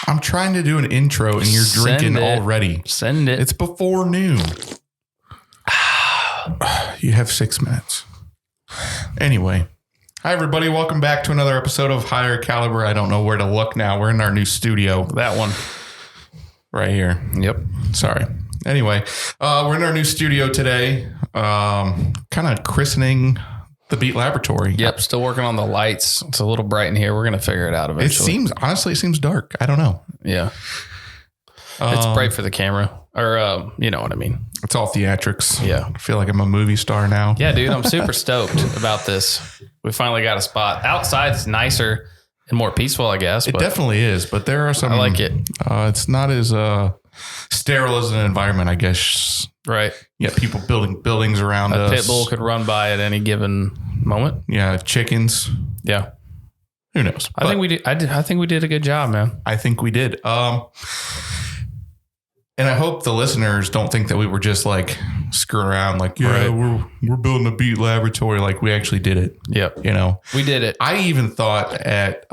I'm trying to do an intro and you're drinking already. Send it. It's before noon. You have 6 minutes. Anyway. Hi, everybody. Welcome back to another episode of Higher Caliber. I don't know where to look now. We're in our new studio. That one. Right here. Yep. Sorry. Anyway, we're in our new studio today. Kind of christening the Beat Laboratory. Yep. Still working on the lights. It's a little bright in here. We're going to figure it out eventually. Honestly, it seems dark. I don't know. Yeah. It's bright for the camera. Or, you know what I mean. It's all theatrics. Yeah. I feel like I'm a movie star now. Yeah, dude. I'm super stoked about this. We finally got a spot. Outside's nicer and more peaceful, I guess. It definitely is. But there are some... I like it. It's not as sterile as an environment, I guess. Right. Yeah, people building buildings around us. A pit bull could run by at any given moment. Yeah, chickens. Yeah. Who knows? I think we did. I think we did a good job, man. I think we did. And I hope the listeners don't think that we were just like screwing around. Like, yeah, right. we're building a Beat Laboratory. Like, we actually did it. Yep. You know, we did it. I even thought at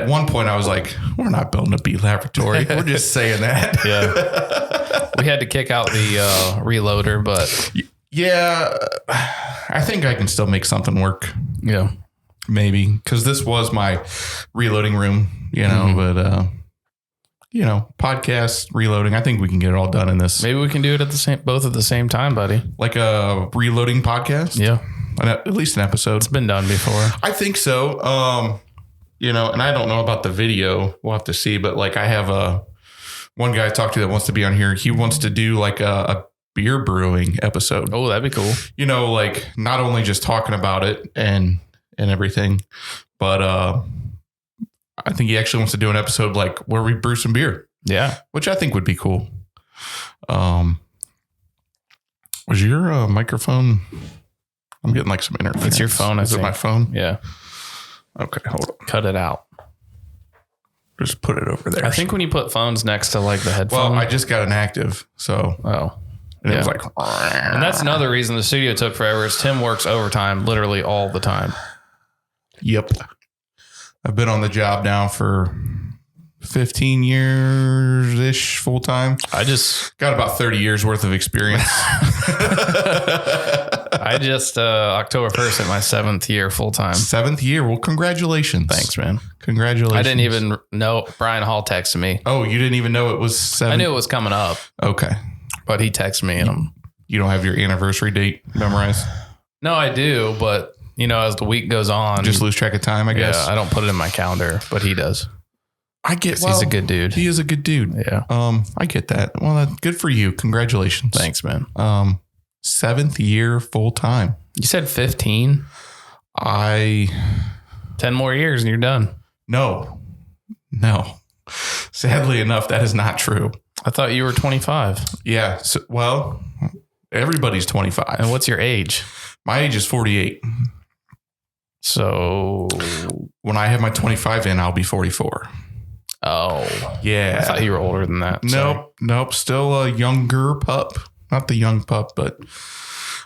one point I was like, we're not building a Beat Laboratory. We're just saying that. Yeah. We had to kick out the reloader, but yeah, I think I can still make something work. Yeah, maybe, because this was my reloading room, you know, but you know, podcast reloading. I think we can get it all done in this. Maybe we can do it both at the same time, buddy. Like a reloading podcast. Yeah, at least an episode. It's been done before. I think so. You know, and I don't know about the video. We'll have to see. But like, I have one guy I talked to that wants to be on here. He wants to do like a beer brewing episode. Oh, that'd be cool. You know, like not only just talking about it and everything, but I think he actually wants to do an episode like where we brew some beer. Yeah. Which I think would be cool. Was your microphone? I'm getting like some interference. It's your phone. Is it my phone? Yeah. Okay. Hold on. Cut it out. Just put it over there. I think when you put phones next to like the headphone. Well, I just got an active. So. Oh. And it was like. And that's another reason the studio took forever is Tim works overtime literally all the time. Yep. I've been on the job now for 15 years-ish full time. I just got about 30 years worth of experience. I just October 1st at my 7th year full time. 7th year. Well, congratulations. Thanks, man. Congratulations. I didn't even know. Brian Hall texted me. Oh, you didn't even know it was 7? I knew it was coming up. Okay. But he texted me and you don't have your anniversary date memorized? No, I do, but you know, as the week goes on, just lose track of time, I guess. Yeah, I don't put it in my calendar, but he does. He's a good dude. He is a good dude. Yeah. I get that. Well, good for you. Congratulations. Thanks, man. 7th year full time. You said 15? 10 more years and you're done. No. Sadly enough, that is not true. I thought you were 25. Yeah. So, well, everybody's 25. And what's your age? My age is 48. So when I have my 25 in, I'll be 44. Oh, yeah. I thought you were older than that. Nope. Still a younger pup. Not the young pup, but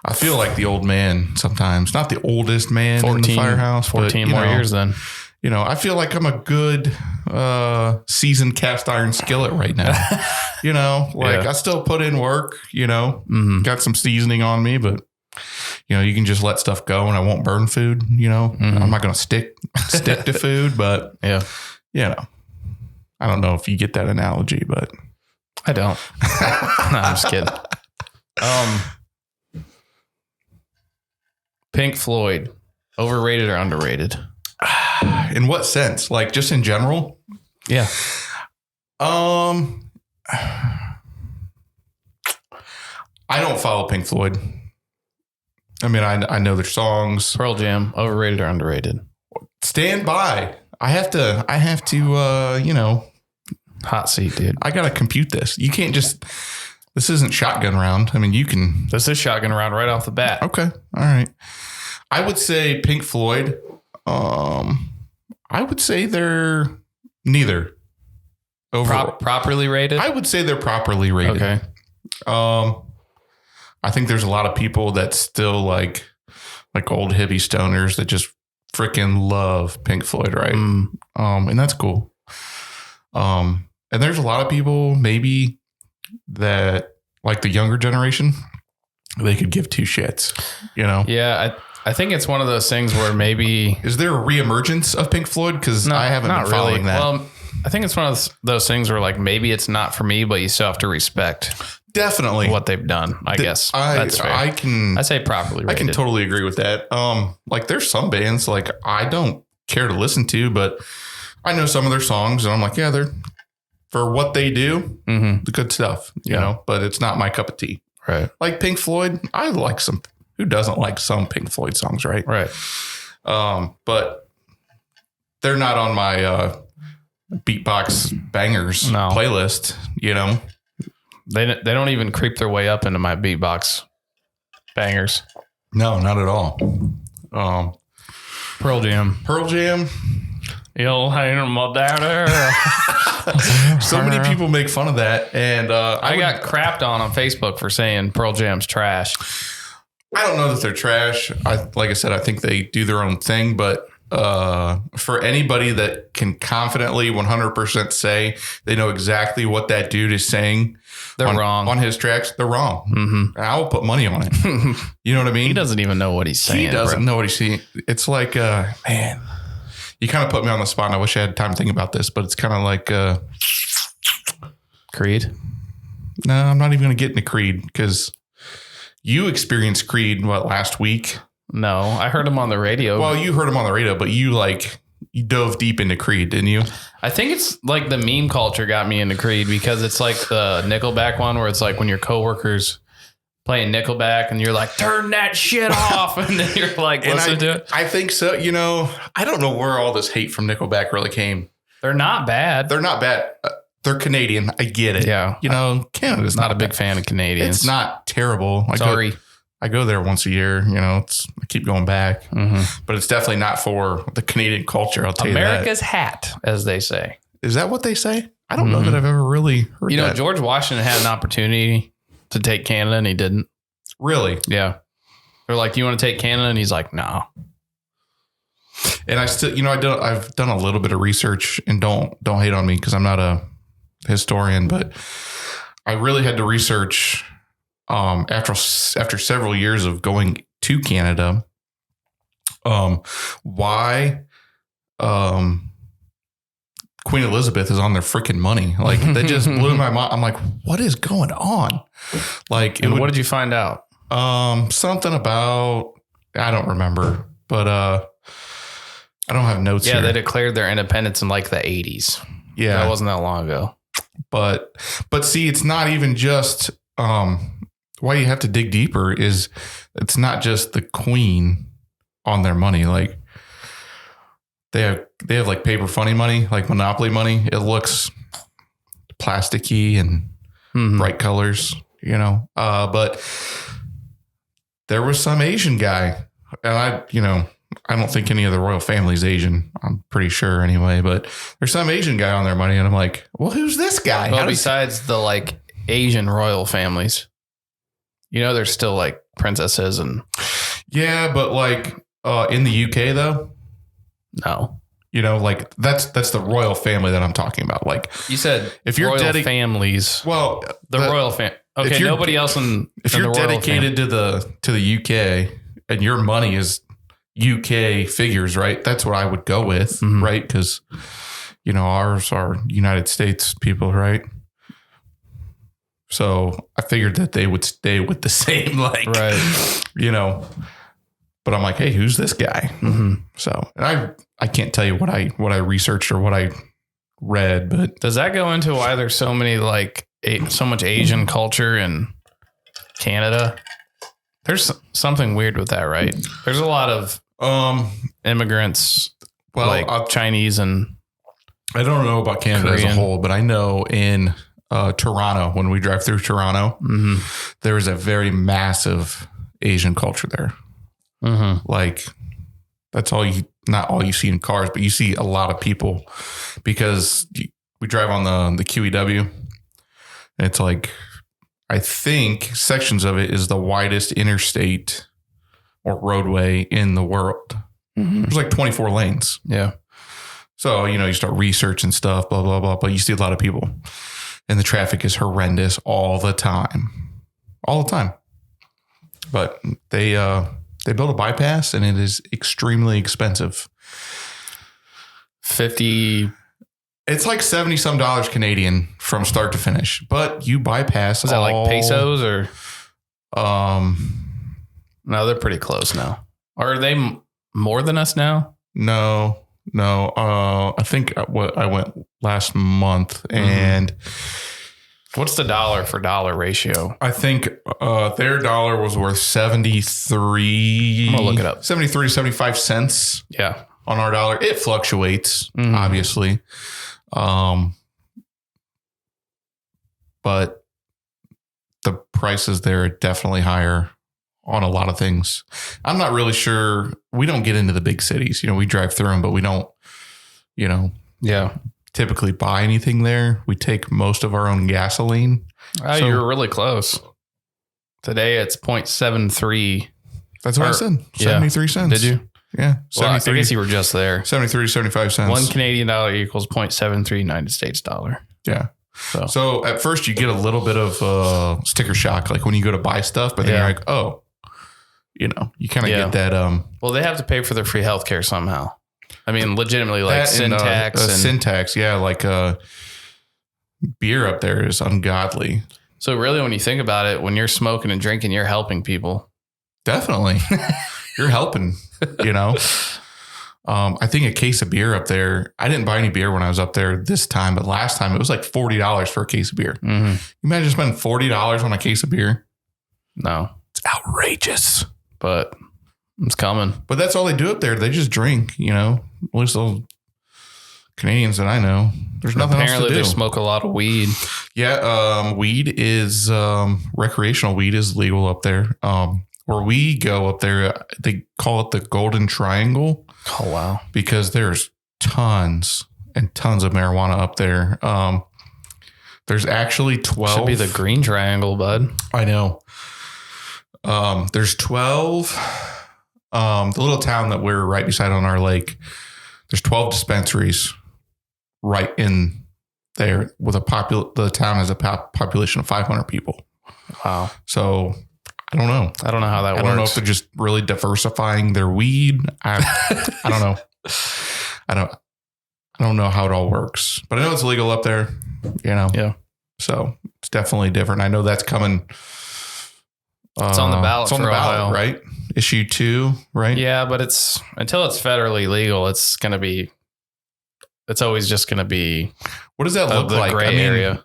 I feel like the old man sometimes. Not the oldest man in the firehouse. 14 more years then. You know, I feel like I'm a good seasoned cast iron skillet right now. You know, like I still put in work, you know, got some seasoning on me, but you know, you can just let stuff go and I won't burn food, you know. I'm not going to stick to food, but yeah, you know, I don't know if you get that analogy, but I don't. No, I'm just kidding. Pink Floyd, overrated or underrated? In what sense? Like just in general? Yeah. I don't follow Pink Floyd. I mean, I know their songs. Pearl Jam, overrated or underrated? Stand By. I have to, you know. Hot seat, dude. I got to compute this. You can't just, this isn't shotgun round. I mean, you can. This is shotgun round right off the bat. Okay. All right. I would say Pink Floyd. I would say they're neither. Properly rated? I would say they're properly rated. Okay. I think there's a lot of people that still like old hippie stoners that just freaking love Pink Floyd, right? And that's cool. And there's a lot of people maybe that like the younger generation, they could give two shits, you know? Yeah. I think it's one of those things where maybe... Is there a reemergence of Pink Floyd? Because I haven't been following that. Well, I think it's one of those things where like maybe it's not for me, but you still have to respect definitely what they've done. I guess that's fair. I say properly rated. I can totally agree with that. Like there's some bands like I don't care to listen to, but I know some of their songs and I'm like, yeah, they're for what they do, the good stuff, you know, but it's not my cup of tea. Right. Like Pink Floyd, I like some. Who doesn't like some Pink Floyd songs, right? Right. But they're not on my beatbox bangers playlist, you know. They don't even creep their way up into my beatbox bangers. No, not at all. Pearl Jam. You'll hang my daddy. So many people make fun of that, and I got crapped on Facebook for saying Pearl Jam's trash. I don't know that they're trash. Like I said, I think they do their own thing, but for anybody that can confidently 100% say they know exactly what that dude is saying, they're wrong on his tracks. They're wrong. Mm-hmm. I will put money on it. You know what I mean? He doesn't even know what he's saying. He doesn't know what he's saying. It's like, man, you kind of put me on the spot. And I wish I had time to think about this, but it's kind of like Creed. No, I'm not even going to get into Creed because you experienced Creed last week. No, I heard him on the radio. Well, you heard him on the radio, but you dove deep into Creed, didn't you? I think it's like the meme culture got me into Creed because it's like the Nickelback one where it's like when your coworkers playing Nickelback and you're like, turn that shit off. And then you're like, listen to it. I think so. You know, I don't know where all this hate from Nickelback really came. They're not bad. They're Canadian. I get it. Yeah. You know, Canada's not a big fan of Canadians. It's not terrible. Sorry. I go there once a year, you know, I keep going back, but it's definitely not for the Canadian culture. I'll tell you that. America's hat, as they say. Is that what they say? I don't know that I've ever really heard that. You know, George Washington had an opportunity to take Canada and he didn't. Really? Yeah. They're like, you want to take Canada? And he's like, no. And I still, you know, I've done a little bit of research and don't hate on me because I'm not a historian, but I really had to research after several years of going to Canada, why Queen Elizabeth is on their freaking money. Like that just blew my mind. I'm like, what is going on? Like, what did you find out? Something about, I don't remember, but I don't have notes here. Yeah, they declared their independence in like the 80s. Yeah. That wasn't that long ago. But see, it's not even just why you have to dig deeper is it's not just the Queen on their money. Like they have like paper funny money, like Monopoly money. It looks plasticky and bright colors, you know. But there was some Asian guy, and I don't think any of the royal family's Asian. I'm pretty sure anyway, but there's some Asian guy on their money. And I'm like, well, who's this guy? Well, besides the like Asian royal families, you know, there's still like princesses and. Yeah. But like in the UK though, no, you know, like that's the royal family that I'm talking about. Like you said, if you're royal families, well, the royal family. Okay. Nobody else if you're dedicated to the UK and your money is UK figures, right? That's what I would go with, right? Because, you know, ours are United States people, right? So I figured that they would stay with the same, like, right. You know, but I'm like, hey, who's this guy? So, and I can't tell you what I researched or what I read, but does that go into why there's so many like so much Asian culture in Canada? There's something weird with that, right? There's a lot of immigrants, well, like Chinese and I don't know about Canada Korean. As a whole, but I know in Toronto, when we drive through Toronto, there is a very massive Asian culture there. Like that's not all you see in cars, but you see a lot of people because we drive on the QEW. And it's like, I think sections of it is the widest interstate or roadway in the world. There's like 24 lanes. Yeah. So, you start researching stuff, blah, blah, blah. But you see a lot of people and the traffic is horrendous all the time. But they built a bypass and it is extremely expensive. 50. It's like $70 some Canadian from start to finish, but you bypass. Is that like pesos or? No, they're pretty close now. Are they more than us now? No. I think I went last month and what's the dollar for dollar ratio? I think their dollar was worth 73. I'm gonna look it up. 73 to 75 cents. Yeah. On our dollar. It fluctuates, obviously. But the prices there are definitely higher on a lot of things. I'm not really sure. We don't get into the big cities. We drive through them, but we don't, typically buy anything there. We take most of our own gasoline. Oh, so you're really close. Today it's 0.73. That's what I said. 73 cents. Did you? Yeah. Well, I guess you were just there. 73 to 75 cents. 1 Canadian dollar equals 0.73 United States dollar. Yeah. So at first you get a little bit of sticker shock, like when you go to buy stuff, but then you're like, oh, you kind of get that. Well, they have to pay for their free healthcare somehow. I mean, legitimately, like syntax. Syntax, yeah. Like beer up there is ungodly. So really, when you think about it, when you're smoking and drinking, you're helping people. Definitely. You're helping, I think a case of beer up there, I didn't buy any beer when I was up there this time, but last time it was like $40 for a case of beer. Mm-hmm. You imagine spending $40 on a case of beer? No. It's outrageous. But it's coming. But that's all they do up there. They just drink, at least those Canadians that I know. There's nothing else to do. Apparently they smoke a lot of weed. Yeah, weed is, recreational weed is legal up there. Where we go up there, they call it the Golden Triangle. Oh, wow. Because there's tons and tons of marijuana up there. There's actually 12. Should be the Green Triangle, bud. I know. There's 12. The little town that we're right beside on our lake, there's 12 dispensaries right in there with the town has a population of 500 people. Wow. So I don't know. I don't know how that works. I don't know if they're just really diversifying their weed. I don't know. I don't know how it all works, but I know it's legal up there, Yeah. So it's definitely different. I know that's coming. It's on the ballot. It's on the ballot, right? Issue 2, right? Yeah, but until it's federally legal, it's always just going to be. What does that look like? Gray area.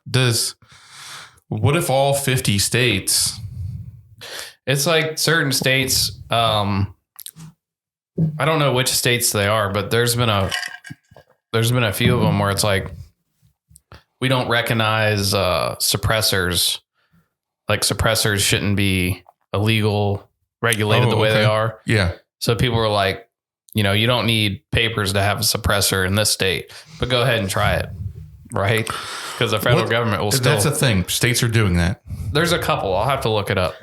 What if all 50 states? It's like certain states. I don't know which states they are, but there's been a few of them where it's like we don't recognize suppressors. Like suppressors shouldn't be illegal, regulated the way they are. Yeah. So people were like, you don't need papers to have a suppressor in this state, but go ahead and try it, right? Because the federal government will still. That's the thing. States are doing that. There's a couple. I'll have to look it up.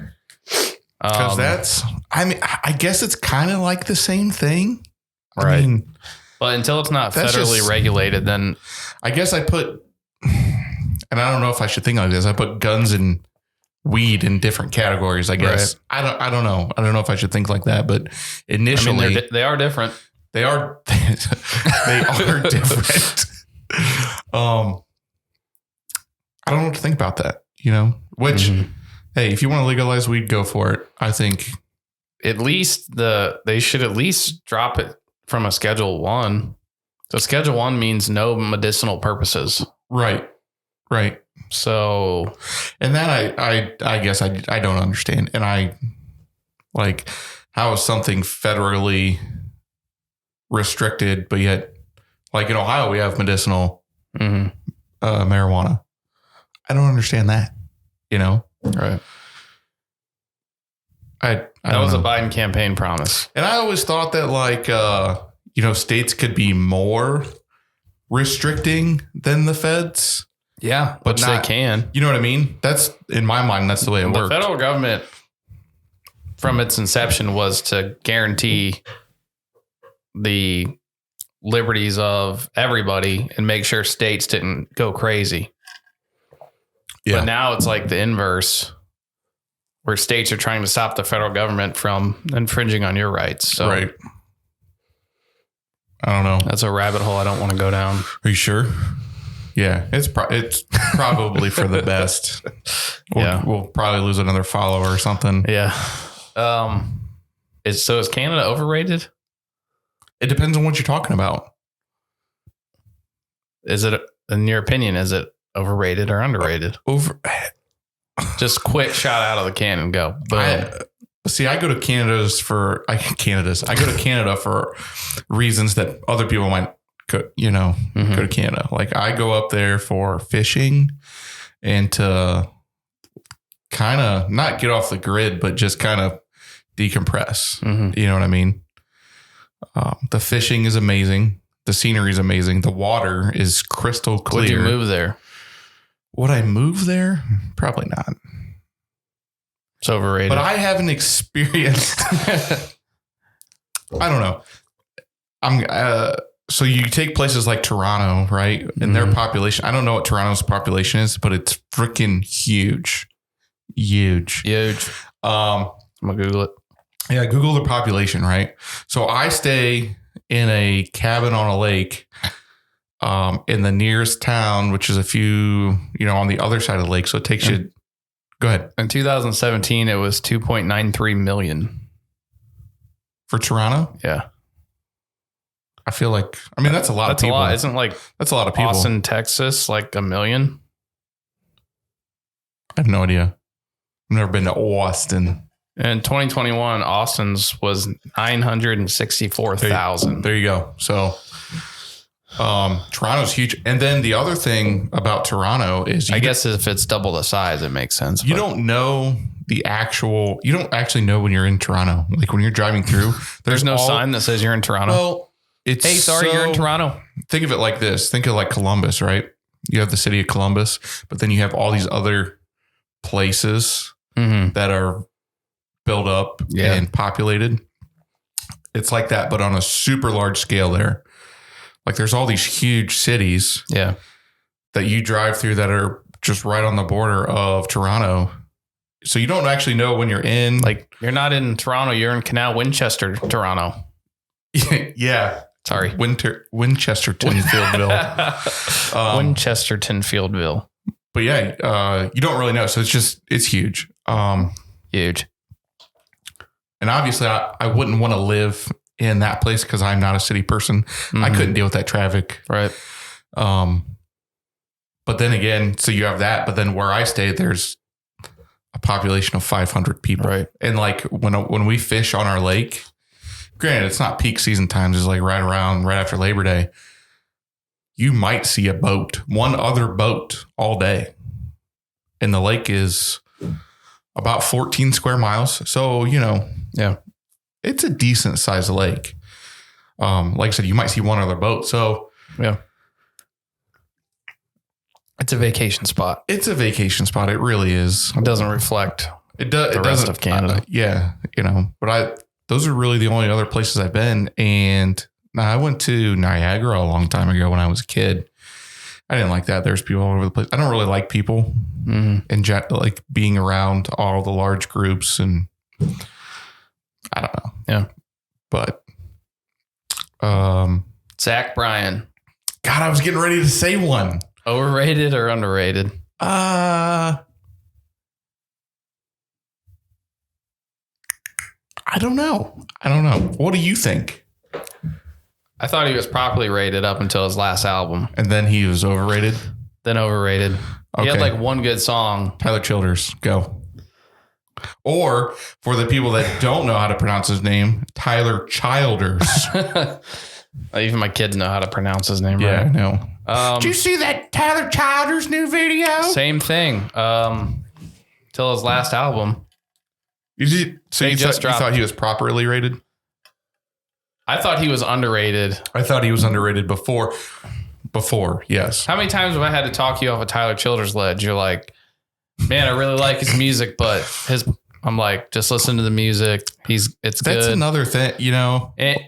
Because I guess it's kind of like the same thing. Right. I mean, but until it's not federally regulated, then. I guess I put, and I don't know if I should think like this, I put guns and weed in different categories, I guess. Right. I don't know. I don't know if I should think like that, but initially. They are different. They are, they are different. I don't know what to think about that, which, hey, if you want to legalize weed, go for it. I think at least they should at least drop it from a Schedule 1. So Schedule 1 means no medicinal purposes. Right. So, and that I guess I don't understand. And I like, how is something federally restricted, but yet like in Ohio, we have medicinal marijuana. I don't understand that, Right. That was a Biden campaign promise. And I always thought that like, states could be more restricting than the feds. Yeah, but they can. You know what I mean? That's in my mind. That's the way it works. The federal government, from its inception, was to guarantee the liberties of everybody and make sure states didn't go crazy. Yeah. But now it's like the inverse, where states are trying to stop the federal government from infringing on your rights. So right. I don't know. That's a rabbit hole I don't want to go down. Are you sure? Yeah, it's probably for the best. We'll probably lose another follower or something. Yeah. Is Canada overrated? It depends on what you're talking about. Is it, in your opinion, is it overrated or underrated? Just quick shot out of the cannon. Go. I go to Canada for reasons that other people might go to Canada. Like I go up there for fishing and to kind of not get off the grid, but just kind of decompress. Mm-hmm. You know what I mean? The fishing is amazing. The scenery is amazing. The water is crystal clear. Would you move there? Would I move there? Probably not. It's overrated. But I haven't experienced. I don't know. So you take places like Toronto, right? And their population. I don't know what Toronto's population is, but it's freaking huge. Huge. I'm gonna Google it. Yeah, Google the population, right? So I stay in a cabin on a lake in the nearest town, which is a few, on the other side of the lake. So it takes you. Go ahead. In 2017, it was 2.93 million. For Toronto? Yeah. I feel like, that's a lot of people. Isn't that's a lot of people. Austin, Texas, like 1 million? I have no idea. I've never been to Austin. In 2021, Austin's was 964,000. There you go. So Toronto's huge. And then the other thing about Toronto is I guess if it's double the size, it makes sense. You don't know you don't actually know when you're in Toronto. Like when you're driving through, there's no sign that says you're in Toronto. Well, you're in Toronto. Think of it like this. Think of like Columbus, right? You have the city of Columbus, but then you have all these other places that are built up and populated. It's like that, but on a super large scale there. Like there's all these huge cities that you drive through that are just right on the border of Toronto. So you don't actually know when you're in. Like you're not in Toronto, you're in Canal Winchester, Toronto. Yeah. Sorry. Winchestertonfieldville. Winchestertonfieldville. But yeah, you don't really know. So it's huge. Huge. And obviously I wouldn't want to live in that place because I'm not a city person. I couldn't deal with that traffic. Right. But then again, so you have that, but then where I stay, there's a population of 500 people. Right. And like when we fish on our lake, granted, it's not peak season times. It's like right after Labor Day. You might see one other boat all day. And the lake is about 14 square miles. So, it's a decent sized lake. Like I said, you might see one other boat. So, yeah. It's a vacation spot. It's a vacation spot. It really is. It doesn't reflect the rest of Canada. But those are really the only other places I've been. And I went to Niagara a long time ago when I was a kid. I didn't like that. There's people all over the place. I don't really like people and like being around all the large groups. And I don't know. Yeah. But Zach Bryan. God, I was getting ready to say one. Overrated or underrated? I don't know. What do you think? I thought he was properly rated up until his last album. And then he was overrated? Then overrated. Okay. He had like one good song. Tyler Childers, go. Or for the people that don't know how to pronounce his name, Tyler Childers. Even my kids know how to pronounce his name, right? Yeah, I know. Did you see that Tyler Childers new video? Same thing. Till his last album. You thought he was properly rated? I thought he was underrated. I thought he was underrated before, yes. How many times have I had to talk you off a Tyler Childers ledge? You're like, man, I really like his music, but I'm like, just listen to the music. It's good. That's another thing,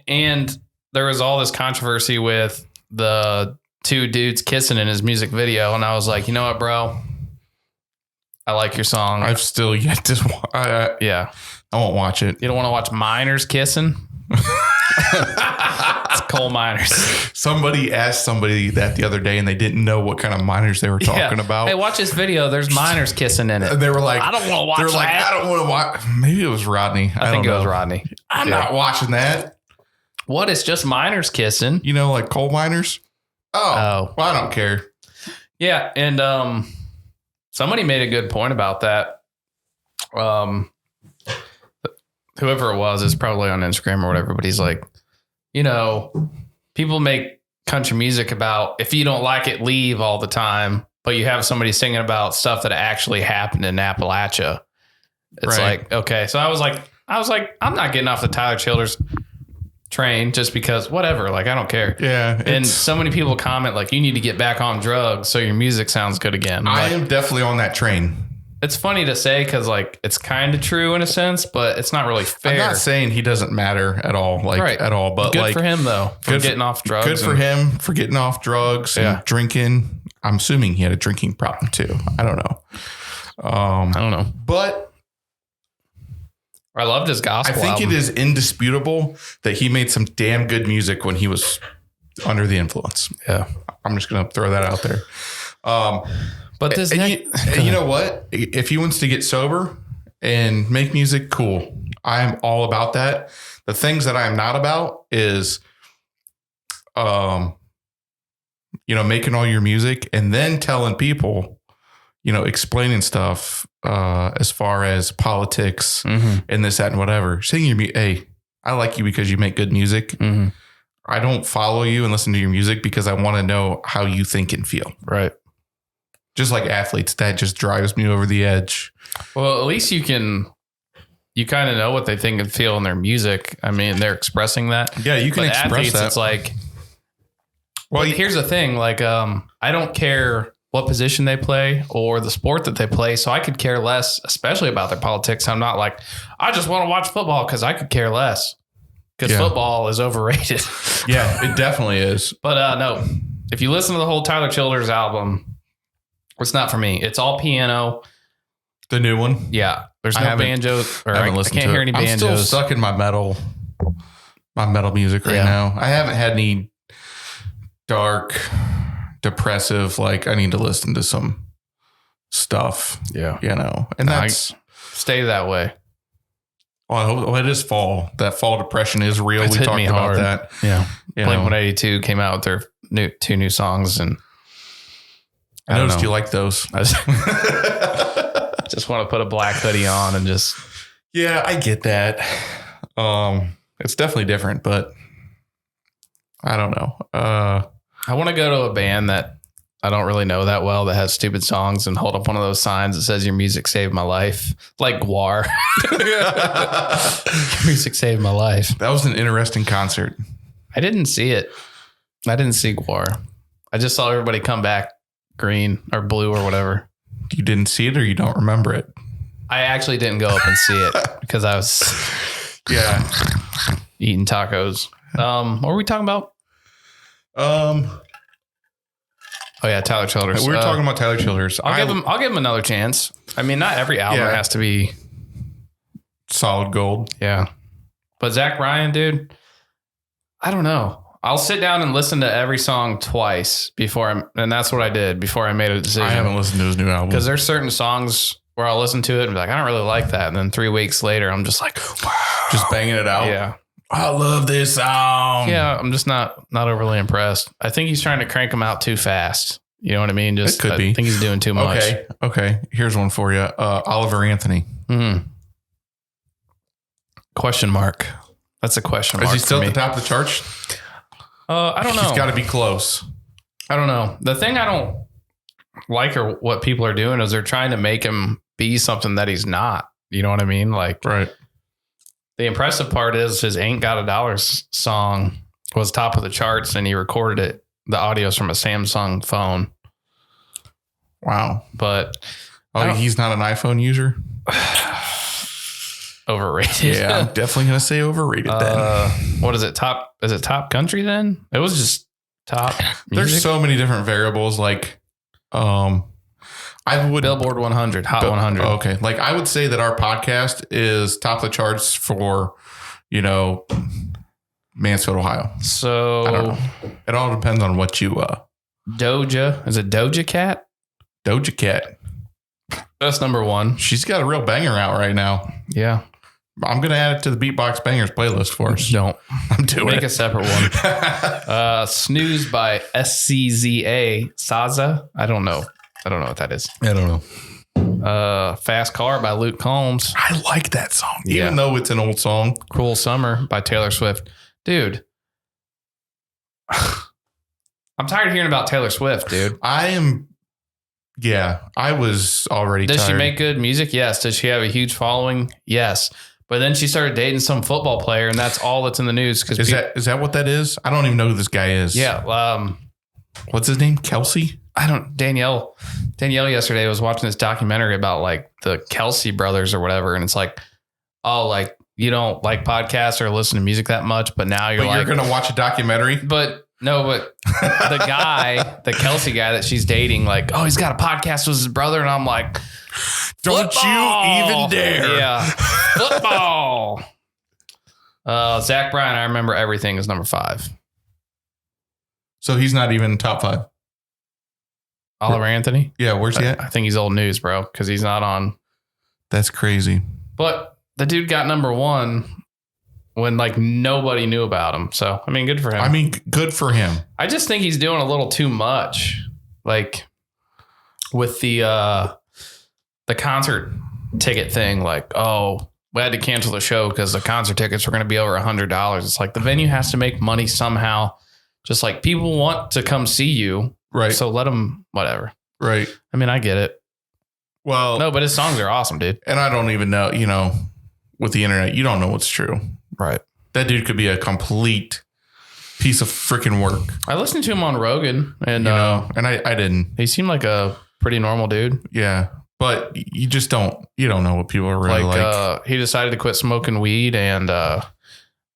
And there was all this controversy with the two dudes kissing in his music video. And I was like, you know what, bro? I like your song. I've still yet to yeah. I won't watch it. You don't want to watch miners kissing? It's coal miners. Somebody asked somebody that the other day and they didn't know what kind of miners they were talking about. Hey, watch this video. There's miners kissing in it. They were like, I don't want to watch that. I don't want to watch. Maybe it was Rodney. I think it was Rodney. I'm not watching that. What? It's just miners kissing. You know, like coal miners. Oh. Well, I don't care. Yeah. And somebody made a good point about that. Whoever it was is probably on Instagram or whatever, but he's like, you know, people make country music about if you don't like it, leave all the time. But you have somebody singing about stuff that actually happened in Appalachia. It's like, okay. So I was like, I'm not getting off the Tyler Childers train just because whatever. Like, I don't care. Yeah. And so many people comment like, you need to get back on drugs so your music sounds good again. I am definitely on that train. It's funny to say because like it's kind of true in a sense, but it's not really fair. I'm not saying he doesn't matter at all, at all. But good like, for him though, for getting off drugs. Good for him for getting off drugs and drinking. I'm assuming he had a drinking problem too. I don't know. I don't know, but I loved his gospel. I think it is indisputable that he made some damn good music when he was under the influence. Yeah, I'm just gonna throw that out there. But this, you know what? If he wants to get sober and make music, cool. I am all about that. The things that I am not about is, making all your music and then telling people, explaining stuff as far as politics and this, that, and whatever. Saying your hey, I like you because you make good music. Mm-hmm. I don't follow you and listen to your music because I want to know how you think and feel. Right. Just like athletes, that just drives me over the edge. Well, at least you kind of know what they think and feel in their music. I mean, they're expressing that. Yeah, you can express athletes, that. It's like, well, here's the thing. Like, I don't care what position they play or the sport that they play. So I could care less, especially about their politics. I'm not like, I just want to watch football because I could care less because football is overrated. Yeah, it definitely is. But no, if you listen to the whole Tyler Childers album, it's not for me. It's all piano. The new one? Yeah. There's no banjos. I can't hear any banjos. I'm still stuck in my metal music right now. I haven't had any dark, depressive, like I need to listen to some stuff. Yeah. And that's... stay that way. Well, it is fall. That fall depression is real. We talked about that. Yeah. Blink-182 came out with their two new songs and I noticed you like those. I just want to put a black hoodie on and just. Yeah, I get that. It's definitely different, but I don't know. I want to go to a band that I don't really know that well that has stupid songs and hold up one of those signs that says your music saved my life. Like Guar. Your music saved my life. That was an interesting concert. I didn't see it. I didn't see Guar. I just saw everybody come back green or blue or whatever. You didn't see it or you don't remember it? I actually didn't go up and see it because I was eating tacos. What were we talking about? Oh yeah, Tyler Childers. We were talking about Tyler Childers. I'll give him another chance. I mean, not every album has to be solid gold. Yeah. But Zach Bryan, dude, I don't know. I'll sit down and listen to every song twice and that's what I did before I made a decision. I haven't listened to his new album. Because there's certain songs where I'll listen to it and be like, I don't really like that. And then 3 weeks later, I'm just like, wow. Just banging it out. Yeah. I love this song. Yeah. I'm just not overly impressed. I think he's trying to crank them out too fast. You know what I mean? It could be. I think he's doing too much. Okay. Here's one for you. Oliver Anthony. Question mark. That's a question mark. Is he still at the top of the charts? I don't know. He's got to be close. I don't know. The thing I don't like or what people are doing is they're trying to make him be something that he's not. You know what I mean? Like, right. The impressive part is his Ain't Got a Dollar song was top of the charts and he recorded it. The audio's from a Samsung phone. Wow. But he's not an iPhone user. overrated. Yeah, I'm definitely gonna say overrated. Then what is it? Is it top country? Then it was just top. There's music? so many different variables. Like, I would Billboard 100, Hot 100. Okay, like I would say that our podcast is top of the charts for, Mansfield, Ohio. So I don't know. It all depends on what you. Doja, is it Doja Cat? Doja Cat. That's number one. She's got a real banger out right now. Yeah. I'm going to add it to the Beatbox Bangers playlist for us. Don't. I'm doing Make it. a separate one. Snooze by SCZA. Saza. I don't know what that is. I don't know. Fast Car by Luke Combs. I like that song. Yeah. Even though it's an old song. Cruel Summer by Taylor Swift. Dude. I'm tired of hearing about Taylor Swift, dude. Yeah, I was already Does tired. she make good music? Yes. Does she have a huge following? Yes. But then she started dating some football player, and that's all that's in the news. Is that what that is? I don't even know who this guy is. Yeah. What's his name? Kelsey? Danielle yesterday was watching this documentary about like the Kelsey brothers or whatever. And it's like, oh, like you don't like podcasts or listen to music that much, but now you're going to watch a documentary? But the guy, the Kelsey guy that she's dating, like, oh, he's got a podcast with his brother. And I'm like, don't football! you even dare. Yeah. Football. Zach Bryan, I remember everything is number 5. So he's not even top 5. Oliver Anthony. Yeah. Where's he at? I think he's old news, bro. Cause he's not on. That's crazy. But the dude got number 1 when like nobody knew about him. So, I mean, good for him. Good for him. I just think he's doing a little too much. Like with the concert ticket thing, like, oh, we had to cancel the show because the concert tickets were going to be over $100. It's like the venue has to make money somehow. Just like people want to come see you. Right. So let them, whatever. Right. I mean, I get it. Well, no, but his songs are awesome, dude. And I don't even know, with the internet, you don't know what's true. Right. That dude could be a complete piece of freaking work. I listened to him on Rogan and, and I didn't. He seemed like a pretty normal dude. Yeah. But you just don't know what people are really like. He decided to quit smoking weed and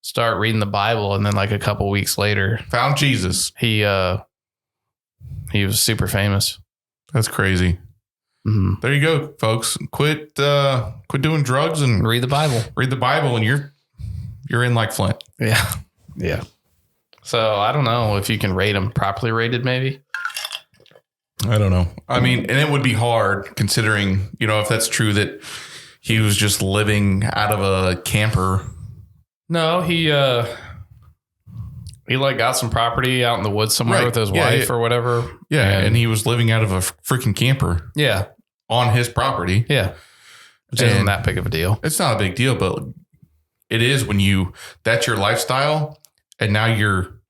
start reading the Bible. And then like a couple weeks later, found Jesus. He was super famous. That's crazy. Mm-hmm. There you go, folks. Quit doing drugs and read the Bible. Read the Bible and you're in like Flint. Yeah. Yeah. So I don't know if you can rate him properly rated, maybe. I don't know. I mean, and it would be hard considering, if that's true that he was just living out of a camper. No, he like got some property out in the woods somewhere with his wife or whatever. Yeah. And he was living out of a freaking camper. Yeah. On his property. Yeah. Which isn't that big of a deal. It's not a big deal, but it is when that's your lifestyle and now you're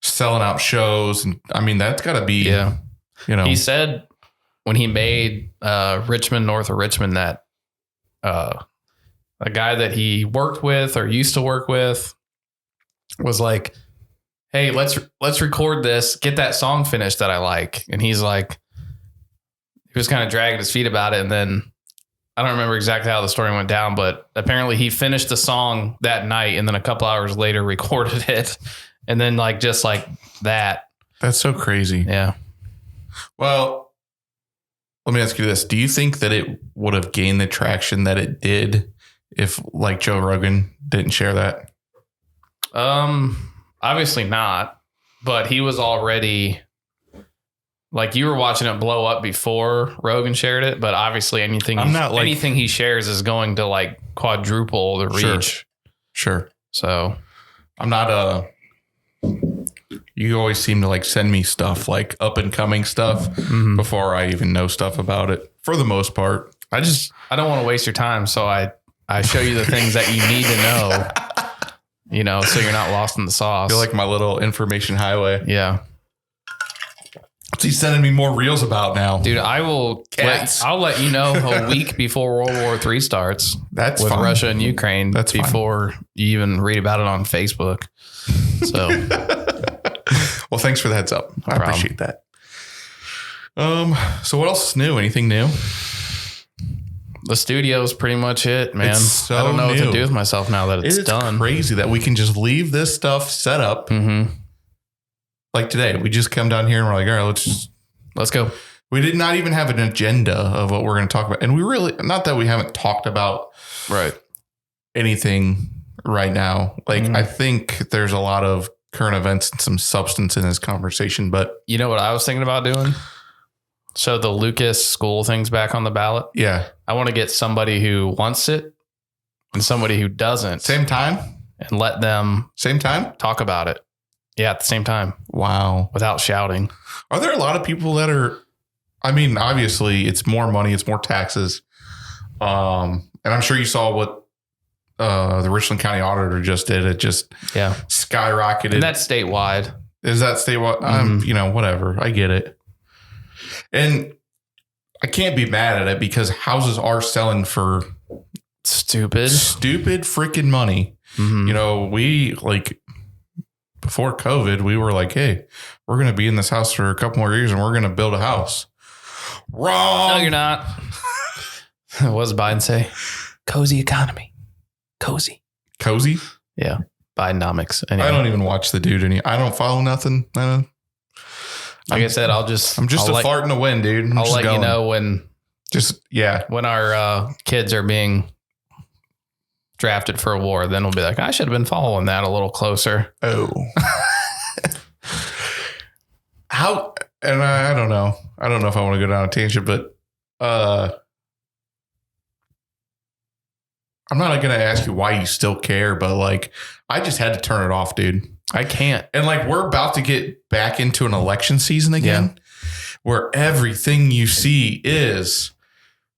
selling out shows. And I mean, that's gotta be, He said when he made Richmond, north of Richmond, that a guy that he worked with or used to work with was like, hey, let's record this, get that song finished that I like. And he's like, he was kind of dragging his feet about it. And then I don't remember exactly how the story went down, but apparently he finished the song that night and then a couple hours later recorded it. And then just like that. That's so crazy. Yeah. Well, let me ask you this. Do you think that it would have gained the traction that it did if like Joe Rogan didn't share that? Obviously not, but he was already like, you were watching it blow up before Rogan shared it, but obviously anything he shares is going to like quadruple the reach. Sure. So I'm not you always seem to like send me stuff like up and coming stuff before I even know stuff about it for the most part. I don't want to waste your time. So I show you the things that you need to know, so you're not lost in the sauce. You're like my little information highway. Yeah. What's he sending me more reels about now? Dude, I'll let you know a week before World War III starts. That's with fine. Russia and Ukraine. That's before you even read about it on Facebook. So, well, thanks for the heads up. I appreciate that. So what else is new? Anything new? The studio's pretty much it, man. So I don't know new. what to do with myself now that it's done. It's crazy that we can just leave this stuff set up. Mm-hmm. Like today, we just come down here and we're like, all right, let's go. We did not even have an agenda of what we're going to talk about. And we really, not that we haven't talked about anything right now. Like, I think there's a lot of current events and some substance in this conversation, but you know what I was thinking about doing? So the Lucas school thing's back on the ballot. Yeah. I want to get somebody who wants it and somebody who doesn't. Same time? And let them talk about it. Yeah, at the same time. Wow. Without shouting. Are there a lot of people that are, I mean, obviously it's more money, it's more taxes. And I'm sure you saw what the Richland County Auditor just did. It just skyrocketed. And that's statewide. Is that statewide? You know, whatever. I get it. And I can't be mad at it because houses are selling for stupid freaking money. You know, we like before COVID, we were like, hey, we're going to be in this house for a couple more years and we're going to build a house. Wrong. No, you're not. What does Biden say? Cozy economy. Cozy? Yeah. Bidenomics. Anyway. I don't even watch the dude. I don't follow nothing. I said, I'm just a fart in the wind, dude. I'll let you know when our kids are being drafted for a war. Then we'll be like, I should have been following that a little closer. Oh, how? And I don't know. I don't know if I want to go down a tangent, but I'm not going to ask you why you still care, but like, I just had to turn it off, dude. I can't. And like, we're about to get back into an election season again, where everything you see is,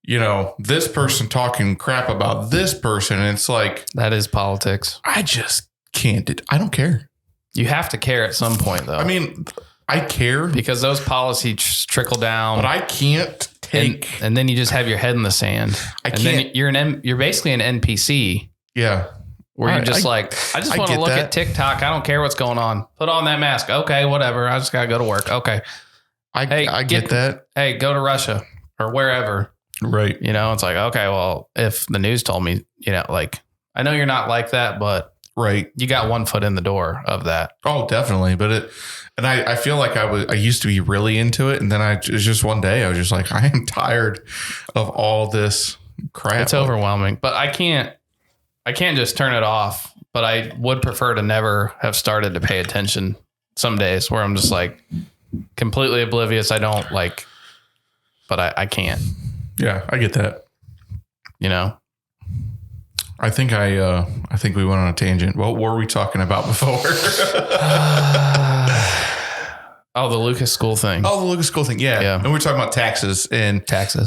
you know, this person talking crap about this person. And it's like, that is politics. I just can't. I don't care. You have to care at some point, though. I mean, I care because those policies trickle down, but I can't take. And then you just have your head in the sand. Then you're basically an NPC. Yeah. Where you're just I just want to look at TikTok. I don't care what's going on. Put on that mask. Okay, whatever. I just got to go to work. Okay. I get that. Hey, go to Russia or wherever. Right. You know, it's like, okay, well, if the news told me, you know, like, I know you're not like that, but you got one foot in the door of that. Oh, definitely. But I feel like I used to be really into it. And then it was just one day I was just like, I am tired of all this crap. It's overwhelming, but I can't just turn it off, but I would prefer to never have started to pay attention some days where I'm just like completely oblivious. I don't like, but I can't. Yeah, I get that. You know, I think we went on a tangent. What were we talking about before? Oh, the Lucas school thing. Yeah. And we're talking about taxes.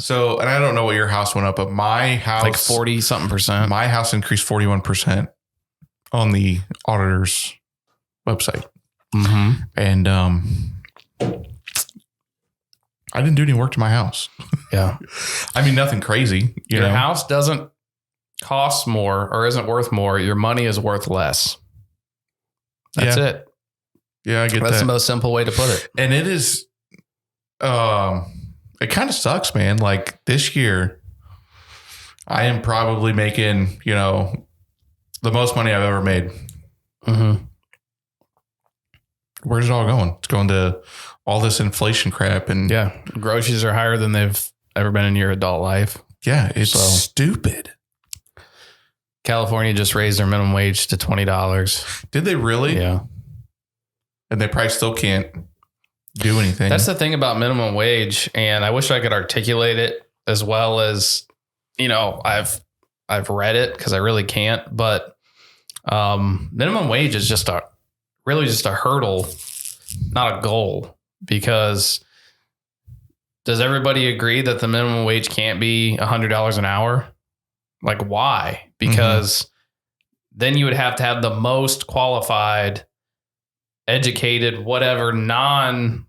So, and I don't know what your house went up, but my house, like 40 something percent. My house increased 41% on the auditor's website. And, I didn't do any work to my house. Yeah. I mean, nothing crazy. Your house doesn't cost more or isn't worth more. Your money is worth less. That's it. Yeah, I get that. That's the most simple way to put it. And it is, it kind of sucks, man. Like this year, I am probably making, you know, the most money I've ever made. Where's it all going? It's going to all this inflation crap. And groceries are higher than they've ever been in your adult life. Yeah, it's stupid. California just raised their minimum wage to $20. Did they really? Yeah. And they probably still can't do anything. That's the thing about minimum wage. And I wish I could articulate it as well as, you know, I've read it because I really can't. But minimum wage is just really just a hurdle, not a goal. Because does everybody agree that the minimum wage can't be $100 an hour? Like, why? Because then you would have to have the most qualified, educated, whatever, non-poor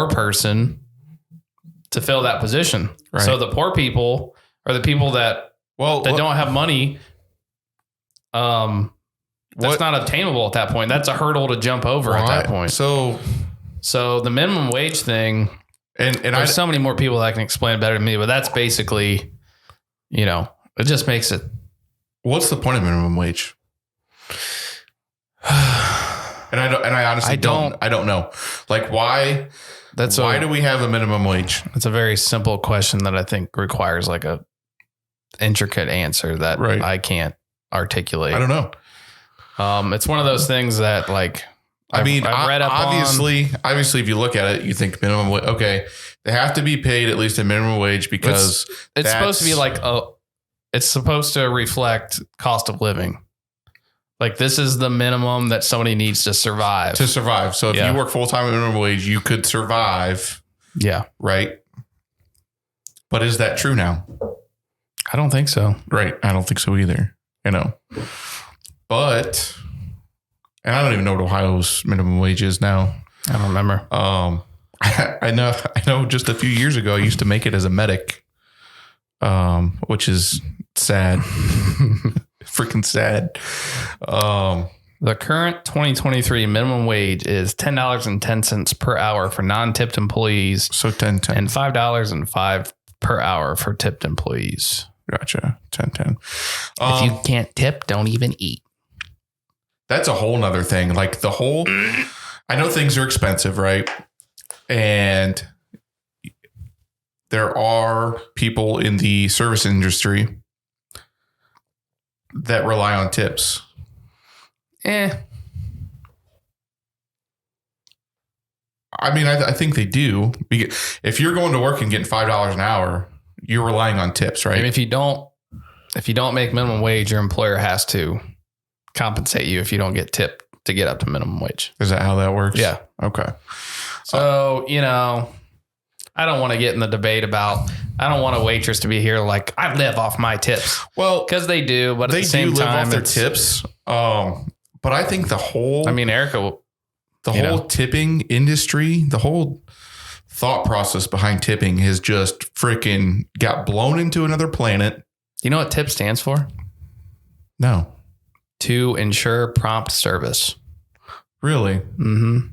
person to fill that position. Right. So the poor people are the people that don't have money. That's not obtainable at that point. That's a hurdle to jump over at that point. So the minimum wage thing, and there's so many more people that can explain it better than me, but that's basically it just makes it. What's the point of minimum wage? And I honestly don't know. Like, why? Why do we have a minimum wage? It's a very simple question that I think requires like a intricate answer that I can't articulate. I don't know. It's one of those things that like, I've read up obviously, if you look at it, you think minimum wage. Okay. They have to be paid at least a minimum wage because it's supposed to be like, it's supposed to reflect cost of living. Like this is the minimum that somebody needs to survive. So if you work full-time at minimum wage, you could survive. Yeah. Right. But is that true now? I don't think so. Right. I don't think so either. But, and I don't even know what Ohio's minimum wage is now. I don't remember. I know just a few years ago, I used to make it as a medic, which is sad. Freaking sad. The current 2023 minimum wage is $10.10 per hour for non-tipped employees. So 10.10 and $5.05 per hour for tipped employees. Gotcha. 10.10. If you can't tip, don't even eat. That's a whole nother thing. Like I know things are expensive, right? And there are people in the service industry that rely on tips. I mean, I think they do. If you're going to work and getting $5 an hour, you're relying on tips, right? And if you don't make minimum wage, your employer has to compensate you if you don't get tipped to get up to minimum wage. Is that how that works? Yeah. Okay. So, I don't want to get in the debate about, I don't want a waitress to be here like, I live off my tips. Well, because they do, but at the same time, live off their tips. But I think Erica, whole tipping industry, the whole thought process behind tipping has just freaking got blown into another planet. You know what TIP stands for? No. To ensure prompt service. Really? Mm-hmm.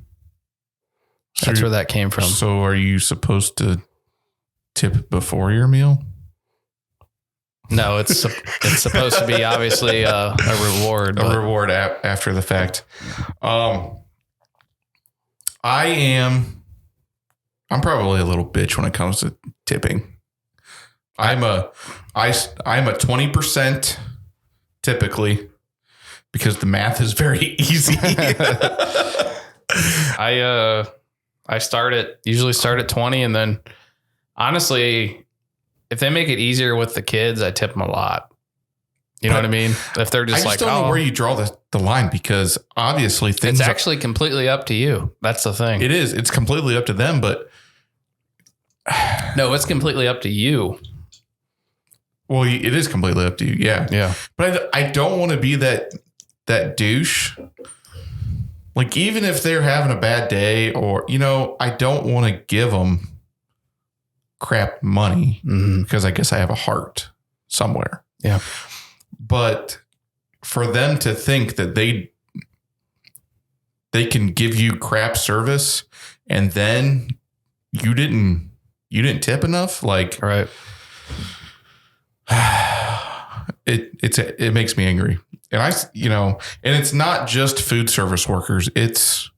That's where that came from. So are you supposed to tip before your meal? No, it's supposed to be obviously a reward. A reward after the fact. I'm probably a little bitch when it comes to tipping. I'm a 20% typically because the math is very easy. I usually start at 20, and then honestly, if they make it easier with the kids, I tip them a lot. You know what I mean? If they're just don't know where you draw the line, because obviously it's actually completely up to you. That's the thing. It is. It's completely up to them, but no, it's completely up to you. Well, it is completely up to you. Yeah. Yeah. But I don't want to be that douche. Like, even if they're having a bad day or, I don't want to give them crap money because I guess I have a heart somewhere. Yeah. But for them to think that they can give you crap service and then you didn't tip enough, like, right. It makes me angry. And and it's not just food service workers. It's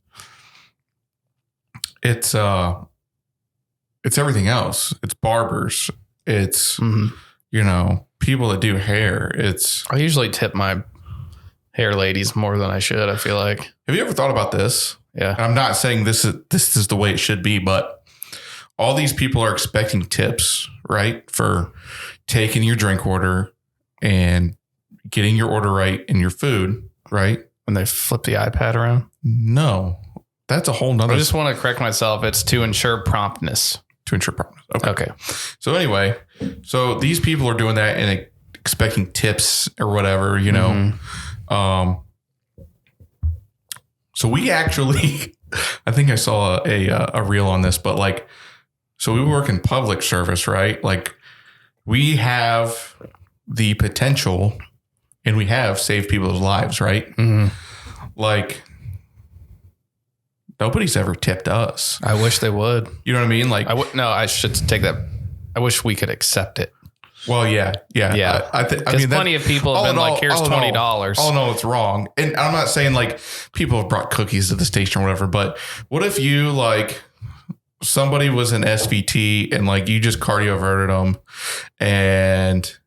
everything else. It's barbers. It's, people that do hair. I usually tip my hair ladies more than I should, I feel like. Have you ever thought about this? Yeah. And I'm not saying this is the way it should be, but all these people are expecting tips, right? For taking your drink order and getting your order right and your food, right? When they flip the iPad around? No, that's a whole nother. I just want to correct myself. It's to ensure promptness. To ensure promptness. Okay. So anyway, these people are doing that and expecting tips or whatever, So we actually, I think I saw a reel on this, but so we work in public service, right? Like, we have the potential and we have saved people's lives, right? Mm-hmm. Like, nobody's ever tipped us. I wish they would. You know what I mean? Like, I should take that. I wish we could accept it. Well, yeah. I mean, plenty of people have been like, here's $20. Oh, no, it's wrong. And I'm not saying like people have brought cookies to the station or whatever, but what if you like somebody was an SVT and like you just cardioverted them and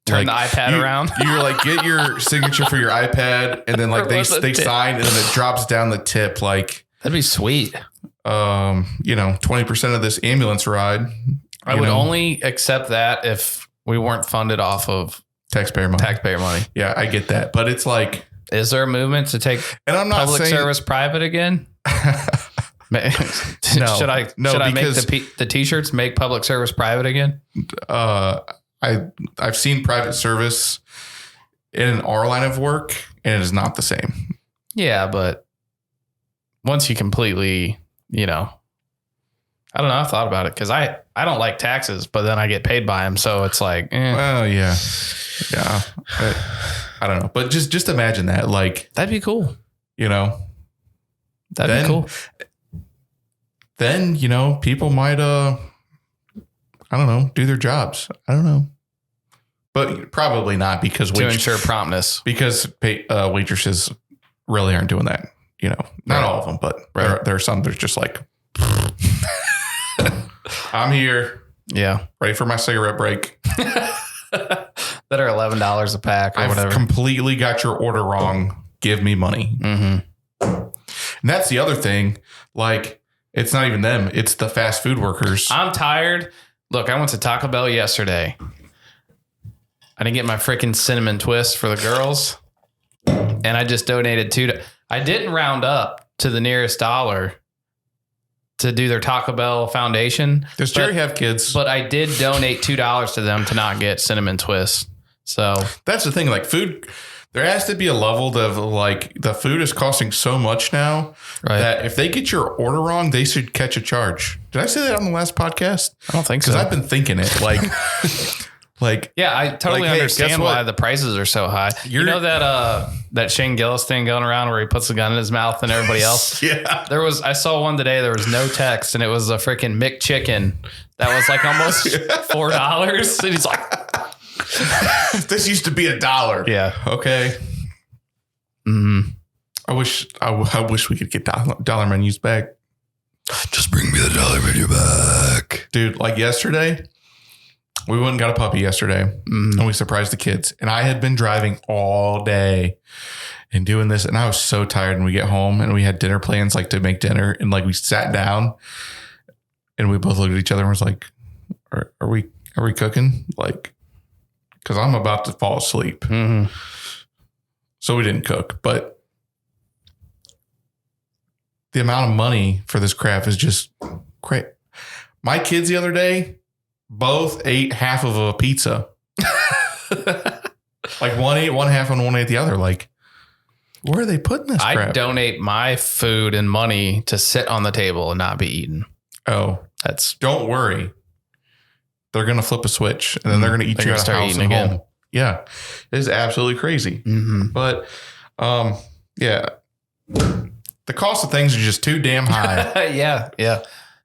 turn the iPad around? You're like, get your signature for your iPad. And then like they sign and then it drops down the tip. Like, that'd be sweet. 20% of this ambulance ride. I would only accept that if we weren't funded off of taxpayer money. Yeah, I get that. But it's like, is there a movement to take public service private again? No. Should I make the t-shirts make public service private again? I've seen private service in our line of work and it is not the same. Yeah, but once you completely, I don't know. I've thought about it because I don't like taxes, but then I get paid by them. So it's like, well, yeah. I don't know, but just imagine that. Like, that'd be cool. That'd be cool. Then, people might, I don't know, do their jobs. I don't know, but probably not because to ensure promptness, because waitresses really aren't doing that. Not all of them, but there are some that are just like, I'm here. Yeah. Ready for my cigarette break. That are $11 a pack or whatever. I've completely got your order wrong. Give me money. Mm-hmm. And that's the other thing. Like, it's not even them. It's the fast food workers. I'm tired. Look, I went to Taco Bell yesterday. I didn't get my freaking cinnamon twist for the girls. And I just donated $2. I didn't round up to the nearest dollar to do their Taco Bell foundation. Does Jerry have kids? But I did donate $2 to them to not get cinnamon twists. So that's the thing. Like, food, there has to be a level of like the food is costing so much now that if they get your order wrong, they should catch a charge. Did I say that on the last podcast? I don't think so. Because I've been thinking it yeah, I totally understand why the prices are so high. You know that Shane Gillis thing going around where he puts the gun in his mouth and everybody else? Yeah. I saw one today. There was no text and it was a freaking McChicken that was like almost $4. And he's like, this used to be $1. Yeah. Okay. Mm-hmm. I wish we could get dollar menus back. Just bring me the dollar menu back. Dude, like yesterday, we went and got a puppy yesterday and we surprised the kids. And I had been driving all day and doing this. And I was so tired. And we get home and we had dinner plans, like to make dinner. And like we sat down and we both looked at each other and was like, are we cooking? Like, cause I'm about to fall asleep. Mm-hmm. So we didn't cook, but the amount of money for this crap is just great. My kids the other day, both ate half of a pizza. Like one ate one half and one ate the other. Like, where are they putting this crap? I donate my food and money to sit on the table and not be eaten. Oh, don't worry. They're going to flip a switch and then they're going to eat you out of house and home. Yeah. It is absolutely crazy. Mm-hmm. But, yeah, the cost of things are just too damn high. Yeah.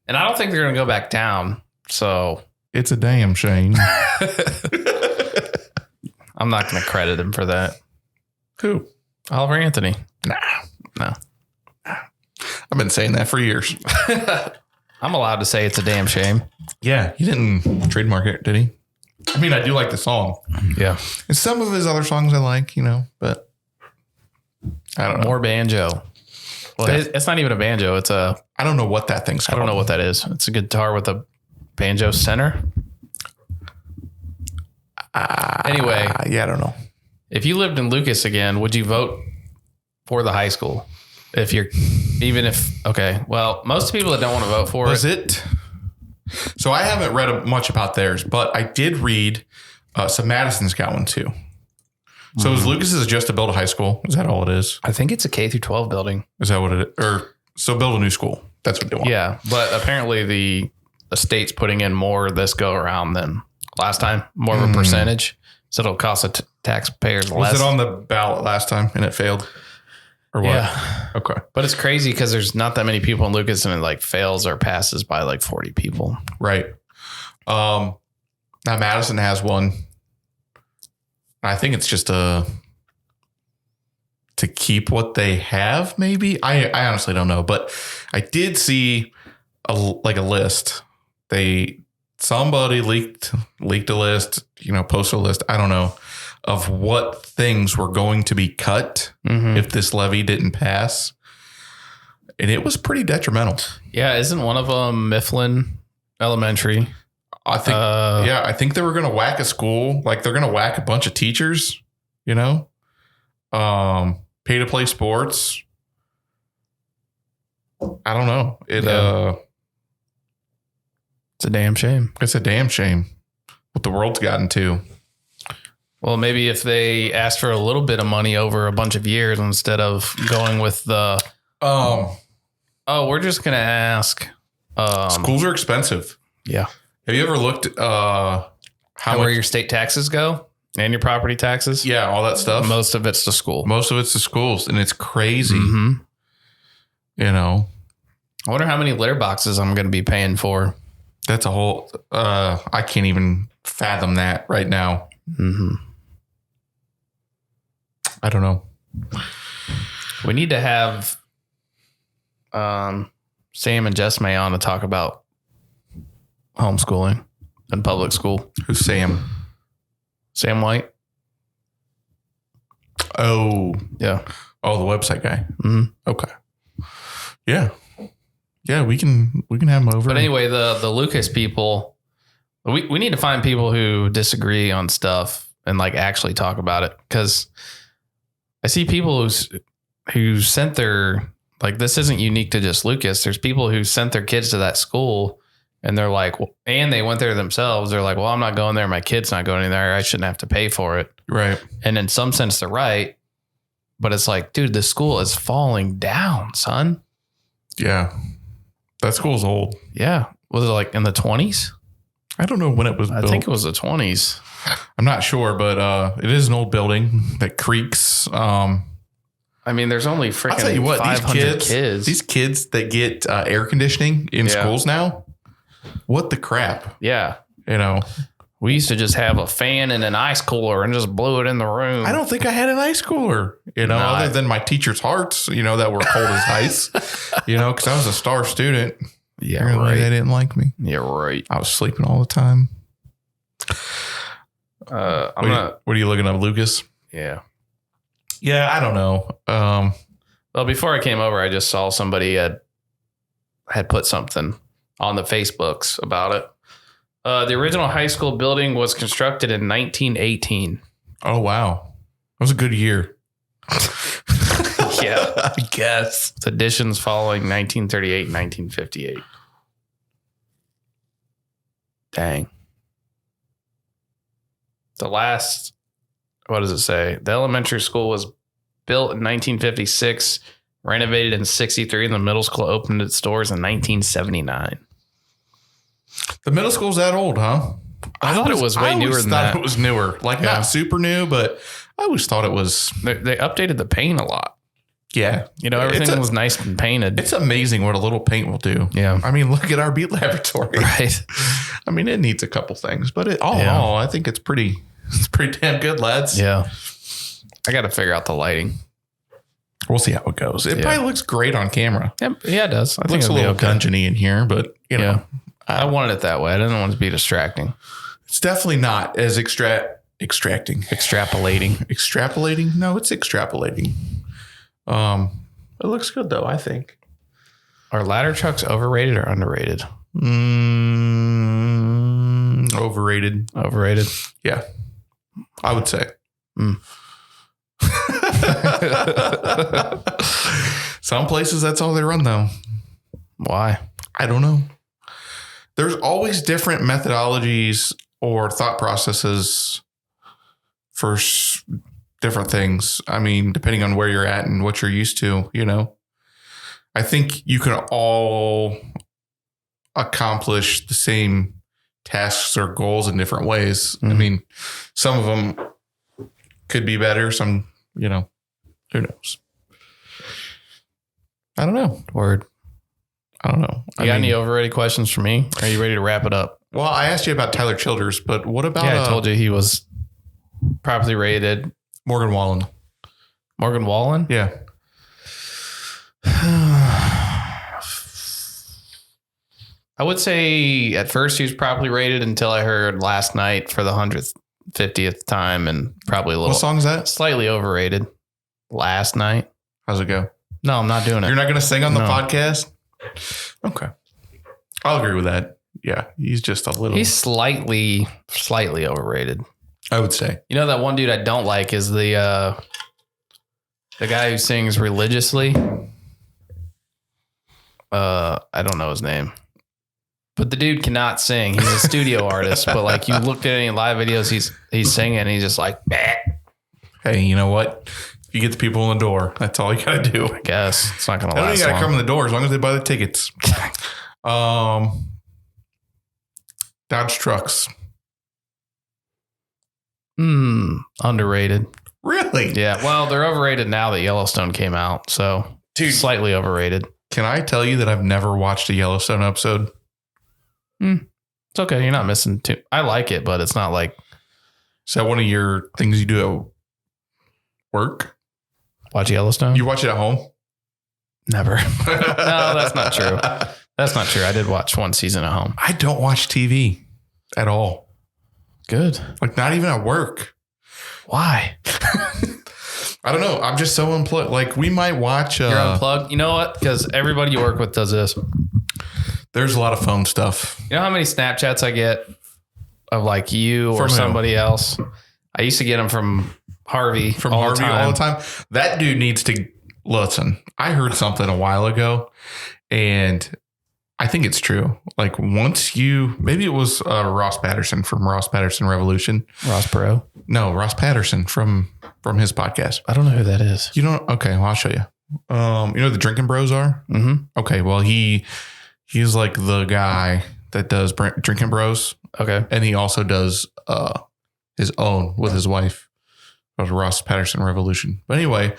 And I don't think they're going to go back down. So it's a damn shame. I'm not going to credit him for that. Who? Oliver Anthony. No. I've been saying that for years. I'm allowed to say it's a damn shame. Yeah. He didn't trademark it, did he? I mean, I do like the song. Yeah. And some of his other songs I like, but I don't know. More banjo. Well, it's not even a banjo. It's I don't know what that thing's called. I don't know what that is. It's a guitar with a banjo center. Anyway. Yeah, I don't know. If you lived in Lucas again, would you vote for the high school? Okay. Well, most people that don't want to vote for it. So I haven't read much about theirs, but I did read some Madison's got one too. So Lucas is just to build a high school. Is that all it is? I think it's a K through 12 building. Is that what it is? So build a new school. That's what they want. Yeah. But apparently the state's putting in more this go around than last time, more of a percentage. So it'll cost the taxpayers less. Was it on the ballot last time and it failed? Or what? Yeah. Okay. But it's crazy because there's not that many people in Lucas and it like fails or passes by like 40 people. Right. Now Now Madison has one. I think it's just to keep what they have, maybe. I honestly don't know, but I did see a list. Somebody leaked a list, posted a list. I don't know of what things were going to be cut if this levy didn't pass, and it was pretty detrimental. Yeah, isn't one of them Mifflin Elementary? I think. I think they were going to whack a school, like they're going to whack a bunch of teachers. Pay to play sports. I don't know. It's a damn shame. It's a damn shame what the world's gotten to. Well, maybe if they asked for a little bit of money over a bunch of years instead of going with the, we're just going to ask. Schools are expensive. Yeah. Have you ever looked where your state taxes go and your property taxes? Yeah, all that stuff. Most of it's to school. Most of it's to schools, and it's crazy. I wonder how many litter boxes I'm going to be paying for. That's a whole. I can't even fathom that right now. I don't know. We need to have Sam and Jess May on to talk about homeschooling and public school. Who's Sam? Sam White. Oh, yeah. Oh, the website guy. Okay. Yeah. Yeah, we can have him over. But anyway, the Lucas people, we need to find people who disagree on stuff and like actually talk about it. Because I see people who sent their, like, this isn't unique to just Lucas. There's people who sent their kids to that school and they're like, and they went there themselves. They're like, well, I'm not going there. My kid's not going there. I shouldn't have to pay for it. Right. And in some sense, they're right. But it's like, dude, the school is falling down, son. Yeah. That school's old. Yeah. Was it like in the 20s? I don't know when it was built. I think it was the 20s. I'm not sure, but it is an old building that creaks. I mean, there's only freaking I'll tell you what, 500 kids. These kids that get air conditioning in schools now, what the crap? Yeah. We used to just have a fan and an ice cooler and just blew it in the room. I don't think I had an ice cooler, other than my teacher's hearts, that were cold as ice, because I was a star student. Yeah, apparently right. They didn't like me. Yeah, right. I was sleeping all the time. What are you looking up, Lucas? Yeah. Yeah, I don't know. Well, before I came over, I just saw somebody had put something on the Facebooks about it. The original high school building was constructed in 1918. Oh, wow. That was a good year. Yeah. I guess. With additions following 1938 and 1958. Dang. What does it say? The elementary school was built in 1956, renovated in 63, and the middle school opened its doors in 1979. The middle school's that old, huh? I thought it was way newer than that. I thought it was newer. Like, not super new, but I always thought it was. They updated the paint a lot. Yeah. Everything was nice and painted. It's amazing what a little paint will do. Yeah. I mean, look at our beat laboratory. Right. I mean, it needs a couple things, but all in all, I think it's pretty damn good, lads. Yeah. I got to figure out the lighting. We'll see how it goes. It probably looks great on camera. Yeah, it does. I think it's a little dungeony in here, but Yeah. I wanted it that way. I didn't want it to be distracting. It's definitely not as extracting. Extrapolating? No, it's extrapolating. It looks good though, I think. Are ladder trucks overrated or underrated? Overrated. Overrated? Yeah. I would say. Some places that's all they run though. Why? I don't know. There's always different methodologies or thought processes for different things. I mean, depending on where you're at and what you're used to, I think you can all accomplish the same tasks or goals in different ways. I mean, some of them could be better. Some, who knows? I don't know. Word. I don't know. You got any overrated questions for me? Are you ready to wrap it up? Well, I asked you about Tyler Childers, but what about? Yeah, I told you he was properly rated. Morgan Wallen. Morgan Wallen? Yeah. I would say at first he was properly rated until I heard Last Night for the 150th time, and probably a little. What song is that? Slightly overrated. Last Night. How's it go? No, I'm not doing it. You're not going to sing on the podcast? Okay. I'll agree with that. Yeah, he's just a little. He's slightly overrated. I would say. You know that one dude I don't like is the guy who sings religiously. I don't know his name. But the dude cannot sing. He's a studio artist. But like you look at any live videos, he's singing and he's just like, bah. Hey, you know what? If you get the people in the door, that's all you got to do. I guess it's not going to I don't last think you got to long. come in the door as long as they buy the tickets. Dodge trucks. Underrated. Really? Yeah. Well, they're overrated now that Yellowstone came out. So Dude. slightly overrated. Can I tell you that I've never watched a Yellowstone episode? It's okay. You're not missing too. I like it, but it's not like. Is that one of your things you do at work? Watch Yellowstone? You watch it at home? Never. No, that's not true. That's not true. I did watch one season at home. I don't watch TV at all. Good. Like not even at work. Why? I don't know. I'm just so unplugged. Like we might watch. You're unplugged. You know what? Because everybody you work with does this. There's a lot of phone stuff. You know how many Snapchats I get of like you or From who? somebody else? I used to get them from Harvey. From Harvey all the time. That dude needs to listen. I heard something a while ago and I think it's true. Like once maybe it was Ross Patterson from Ross Patterson Revolution. Ross Perot? No, Ross Patterson from his podcast. I don't know who that is. You don't? Okay, well, I'll show you. You know who the Drinking Bros are? Mm-hmm. Okay, well, he's like the guy that does Drinking Bros. Okay. And he also does his own with his wife. Ross Patterson Revolution. But anyway,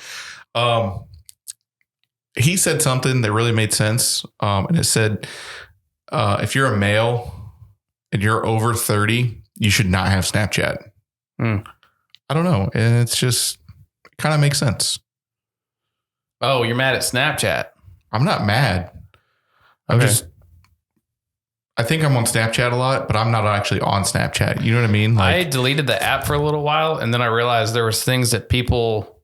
he said something that really made sense. And it said, if you're a male and you're over 30, you should not have Snapchat. I don't know. And it's just kind of makes sense. Oh, you're mad at Snapchat. I'm not mad. I think I'm on Snapchat a lot, but I'm not actually on Snapchat. You know what I mean? I deleted the app for a little while, and then I realized there was things that people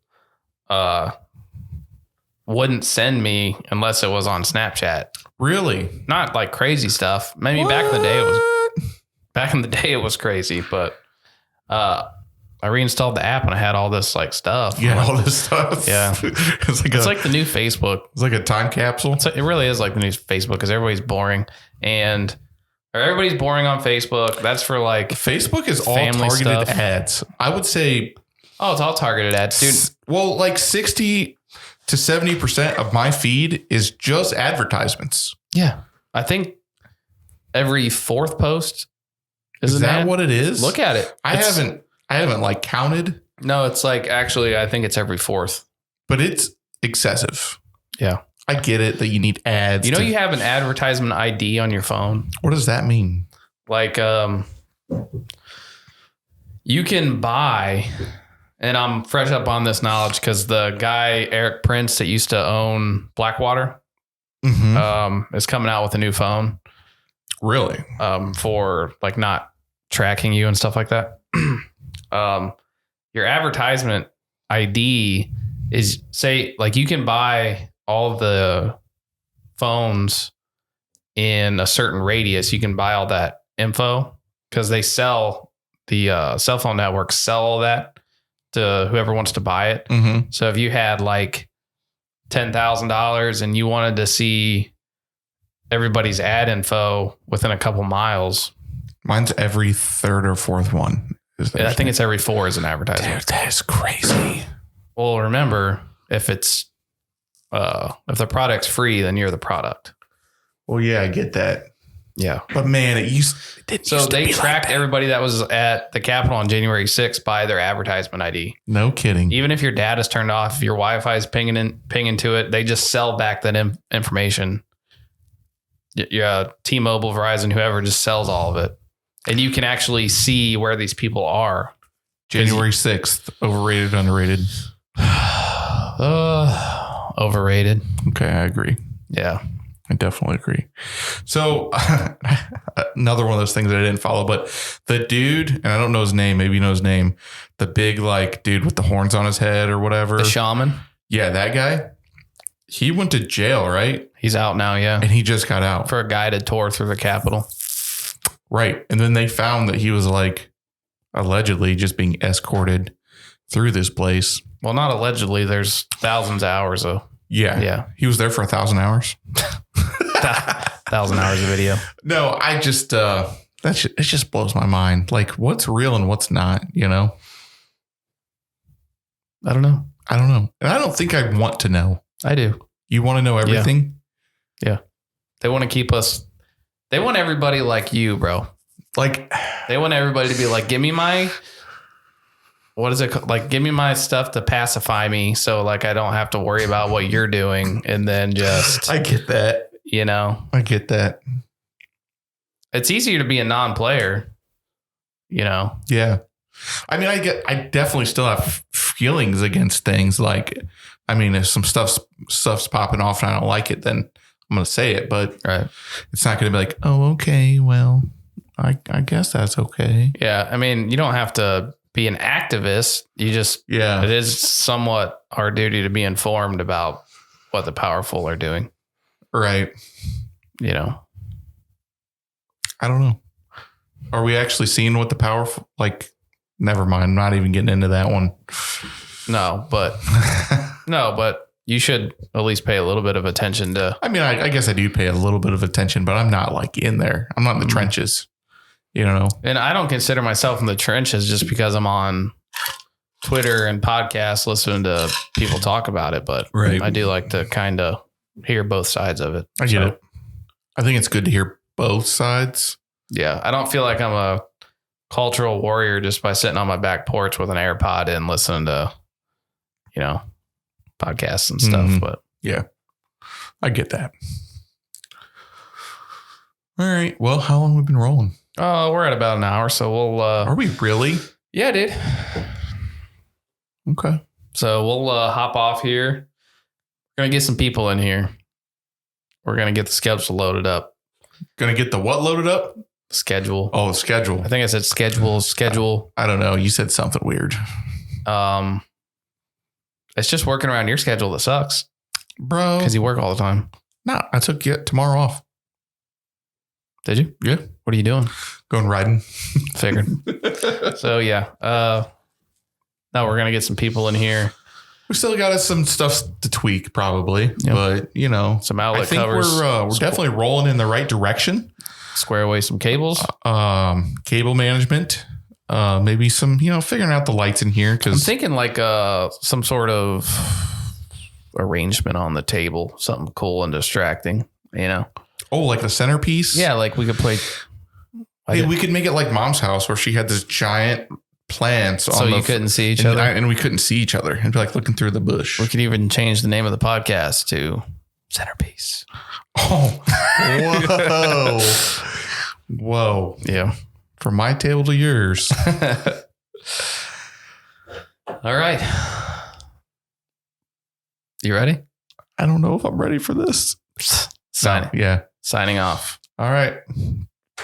wouldn't send me unless it was on Snapchat. Really? Not like crazy stuff. Maybe What? back in the day it was crazy, but I reinstalled the app and I had all this like stuff. You had all this stuff? Yeah. It's like the new Facebook. It's like a time capsule. It really is like the new Facebook because everybody's boring everybody's boring on Facebook. That's for like Facebook is all family targeted stuff. ads. I would say, it's all targeted ads, dude. well, like 60 to 70% of my feed is just advertisements. Yeah. I think every fourth post Is that what it is? Look at it. I haven't like counted. No, it's like actually, I think it's every fourth. But it's excessive. Yeah. I get it that you need ads. You know, you have an advertisement ID on your phone. What does that mean? Like, you can buy, and I'm fresh up on this knowledge because the guy, Eric Prince, that used to own Blackwater, is coming out with a new phone. Really? For like not tracking you and stuff like that. Your advertisement ID is, say, like you can buy all of the phones in a certain radius. You can buy all that info because they sell the cell phone networks sell all that to whoever wants to buy it. Mm-hmm. So if you had like $10,000 and you wanted to see everybody's ad info within a couple miles, Mine's every third or fourth one. I think it's every 4 is an advertisement. Dude, that is crazy. Well, remember, if it's if the product's free, then you're the product. Well, yeah, I get that. Yeah. But man, it didn't So used to they be tracked like that. everybody that was at the Capitol on January 6th by their advertisement ID. No kidding. Even if your data is turned off, if your Wi-Fi is pinging to it, they just sell back that information T-Mobile, Verizon, whoever just sells all of it. And you can actually see where these people are. January 6th, overrated, underrated. Overrated. Okay, I agree. Yeah. I definitely agree. So another one of those things that I didn't follow, but the dude, and I don't know his name, maybe you know his name, the big like dude with the horns on his head or whatever. The shaman. Yeah, that guy. He went to jail, right? He's out now, yeah. And he just got out. For a guided tour through the Capitol. Right. And then they found that he was like allegedly just being escorted through this place. Well, not allegedly. There's thousands of hours of. Yeah. Yeah. He was there for 1,000 hours. 1,000 hours of video. No, I just, it just blows my mind. Like what's real and what's not, you know? I don't know. And I don't think I want to know. I do. You want to know everything? Yeah. They want to keep us. They want everybody like you, bro. Like they want everybody to be like, give me my, what is it called? Like, give me my stuff to pacify me. So like, I don't have to worry about what you're doing. And then just, I get that. You know, I get that. It's easier to be a non-player, you know? Yeah. I mean, I definitely still have feelings against things. Like, I mean, if some stuff's popping off and I don't like it, then I'm going to say it, but right. It's not going to be like, oh, okay, well, I guess that's okay. Yeah. I mean, you don't have to be an activist. You just, it is somewhat our duty to be informed about what the powerful are doing. Right. You know, I don't know. Are we actually seeing what the powerful, like, never mind. I'm not even getting into that one. No, but you should at least pay a little bit of attention to. I mean, I guess I do pay a little bit of attention, but I'm not like in there. I'm not in the trenches, you know? And I don't consider myself in the trenches just because I'm on Twitter and podcasts listening to people talk about it. But I do like to kind of hear both sides of it. I get it. I think it's good to hear both sides. Yeah. I don't feel like I'm a cultural warrior just by sitting on my back porch with an AirPod and listening to, you know, podcasts and stuff. But yeah, I get that. All right. Well, how long have we been rolling? Oh, we're at about an hour. So we'll, are we really? Yeah, dude. Okay. So we'll hop off here. We're going to get some people in here. We're going to get the schedule loaded up. Going to get the what loaded up? Schedule. Oh, the schedule. I think I said schedule. I don't know. You said something weird. It's just working around your schedule that sucks. Bro. Because you work all the time. No, I took tomorrow off. Did you? Yeah. What are you doing? Going riding. Figured. So, yeah. Now we're going to get some people in here. We still got some stuff to tweak probably, but you know, some outlet I think covers. We're definitely rolling in the right direction. Square away some cables. Cable management. Maybe some, figuring out the lights in here. I'm thinking like some sort of arrangement on the table. Something cool and distracting, Oh, like a centerpiece? Yeah, like we could play. Hey, we could make it like Mom's house where she had this giant plants. So you couldn't see each other? And we couldn't see each other. It'd be like looking through the bush. We could even change the name of the podcast to Centerpiece. Oh, whoa. Whoa. Yeah. From my table to yours. All right. You ready? I don't know if I'm ready for this. Signing off. All right.